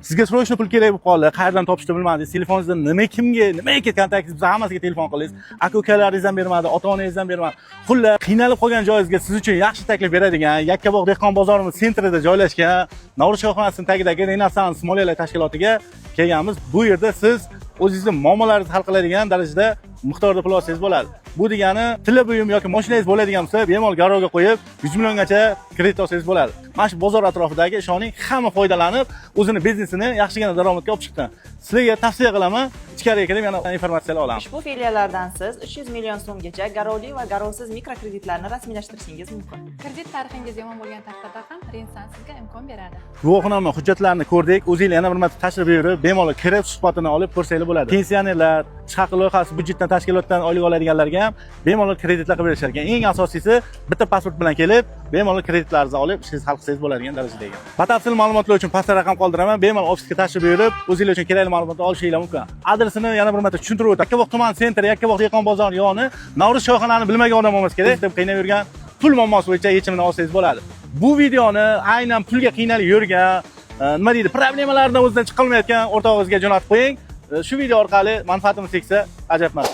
sizga srochno pul kerak bo'lib qoldi, qayerdan topishni bilmadingiz, telefoningizda nimaga kontaktingiz, biz hammasiga telefon qildingiz, aka-ukalaringiz ham bermadi, ota-onangiz ham bermadi. Xullas, qiynalib qolgan joyingizga siz uchun yaxshi taklif beradigan, Yakkabog' dehqon bozorining sentrida joylashgan, Navro'z choyxonasining tagidagi Renaissance moliyaviy tashkilotiga kelganmiz. Bu yerda siz o'zingizning muammolaringizni hal qiladigan darajada miqdorda pul olsangiz bo'ladi. Bu degani tilla buyum yoki mashinangiz bo'ladigan bo'lsa, bemalol garovga qo'yib 100 milliongacha kredit olsangiz bo'ladi. Mana shu bozor atrofidagi ishoning hamma foydalanib, o'zini biznesini yaxshigina daromadga olib chiqdi. Sizlarga tavsiya qilaman, ichkariga kirib yana informatsiyalar olamiz. Ushbu filiallardan siz 300 million so'mgacha garovli va garovsiz mikrokreditlarni rasmiylashtirishingiz mumkin. Kredit tarixingiz yomon bo'lgan taqdirda ham Renaissance sizga imkon beradi. Guvohnoma hujjatlarini ko'rdik. O'zingizlar yana bir marta tashrif buyurib, bemalol kirib suhbatini olib ko'rsanglar bo'ladi. Pensionerlar, ish haqi loyihasi byudjetdan tashkilotdan oylik oladiganlarga ham bemalol kreditlar qilib berishar ekan. Eng asosiysi bitta pasport bilan kelib, bemalol kreditlaringizni olib, ishingizni hal qilsangiz bo'ladigan darajada ekan. Batafsil ma'lumotlar uchun pastda raqam qoldiraman. Bemalol ofisga tashrif buyurib, o'zingizlar uchun kerakli ma'lumotlar olishingiz mumkin. Adresini yana bir marta tushuntirib o'taman. Yakkabog' tuman sentri, Yakkabog' dehqon bozori yoni, Navro'z choyxonasini bilmagan odam bo'lmas kerak deb qiynab yurgan pul muammosi bo'yicha yechimini olsangiz bo'ladi. Bu videoni aynan pulga qiynalib yurgan, nima deydi, problemalardan o'zidan chiqolmayotgan o'rtog'ingizga jo'natib qo'ying. Shu video orqali manfaatimiz tegsa, ajabmas.